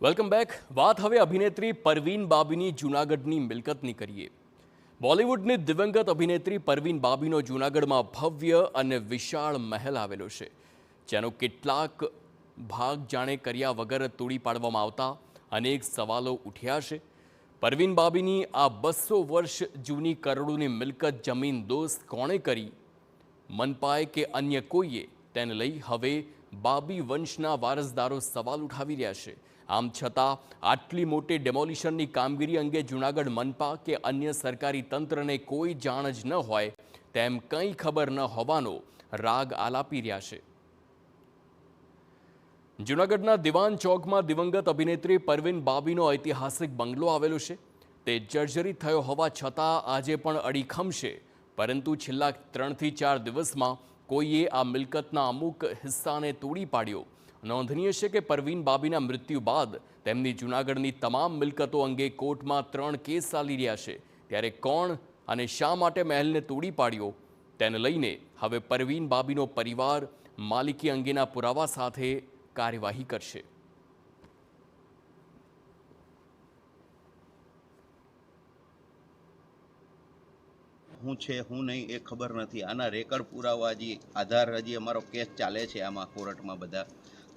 Welcome back. વાત હવે અભિનેત્રી પરવીન બાબીની જૂનાગઢની મિલકતની કરીએ. બોલિવૂડની દિવંગત અભિનેત્રી પરવીન બાબીનો જૂનાગઢમાં ભવ્ય અને વિશાળ મહેલ આવેલો છે, જેનો કેટલાક ભાગ જાણે કર્યા વગર તોડી પાડવામાં આવતા અનેક સવાલો ઉઠ્યા છે. પરવીન બાબીની આ 200 વર્ષ જૂની કરોડોની મિલકત જમીન દોસ્ત કોણે કરી? મનપાએ કે અન્ય કોઈએ? તેને લઈ હવે બાબી વંશના વારસદારો સવાલ ઉઠાવી રહ્યા છે. આમ છતાં આટલી મોટી ડેમોલિશનની કામગીરી અંગે જૂનાગઢ મનપા કે અન્ય સરકારી તંત્રને કોઈ જાણ જ ન હોય તેમ કંઈ ખબર ન હોવાનો રાગ આલાપી રહ્યા છે. જૂનાગઢના દિવાન ચોકમાં દિવંગત અભિનેત્રી પરવીન બાબીનો ઐતિહાસિક બંગલો આવેલો છે. તે જર્જરિત થયો હોવા છતાં આજે પણ અડીખમ છે, પરંતુ છેલ્લા 3 થી 4 દિવસમાં કોઈએ આ મિલકતના અમુક હિસ્સાને તોડી પાડ્યો. નોંધનીય છે કે પરવીન બાબીના મૃત્યુ બાદ તેમની જૂનાગઢની તમામ મિલકતો અંગે કોર્ટમાં 3 કેસ ચાલી રહ્યા છે. ત્યારે કોણ અને શા માટે મહેલને તોડી પાડ્યો તેને લઈને હવે પરવીન બાબીનો પરિવાર માલિકી અંગેના પુરાવા સાથે કાર્યવાહી કરશે. હું છે હું નહીં એ ખબર નથી. આના રેકર્ડ પુરાવા હજી આધાર હજી અમારો કેસ ચાલે છે. આમાં કોર્ટમાં બધા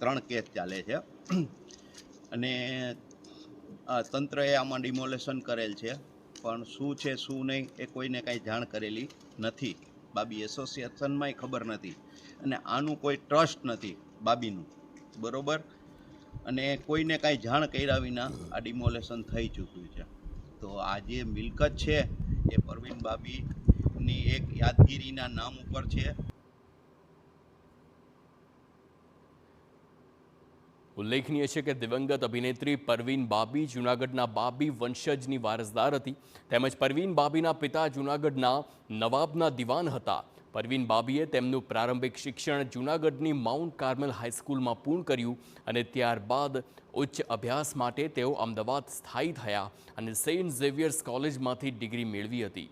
3 કેસ ચાલે છે અને તંત્રએ આમાં ડિમોલેશન કરેલ છે, પણ શું છે શું નહીં એ કોઈને કાંઈ જાણ કરેલી નથી. બાબી એસોસિએશનમાંય ખબર નથી અને આનું કોઈ ટ્રસ્ટ નથી બાબીનું, બરોબર. અને કોઈને કાંઈ જાણ કર્યા વિના આ ડિમોલેશન થઈ ચૂક્યું છે. તો આ જે મિલકત છે એ પરવીન બાબીની એક યાદગીરીના નામ ઉપર છે. ઉલ્લેખનીય છે કે દિવંગત અભિનેત્રી પરવીન બાબી જૂનાગઢના બાબી વંશજની વારસદાર હતી, તેમજ પરવીન બાબીના પિતા જૂનાગઢના નવાબના દિવાન હતા. પરવીન બાબીએ તેમનું પ્રારંભિક શિક્ષણ જૂનાગઢની માઉન્ટ કાર્મેલ હાઈસ્કૂલમાં પૂર્ણ કર્યું અને ત્યારબાદ ઉચ્ચ અભ્યાસ માટે તેઓ અમદાવાદ સ્થાયી થયા અને સેન્ટ ઝેવિયર્સ કોલેજમાંથી ડિગ્રી મેળવી હતી.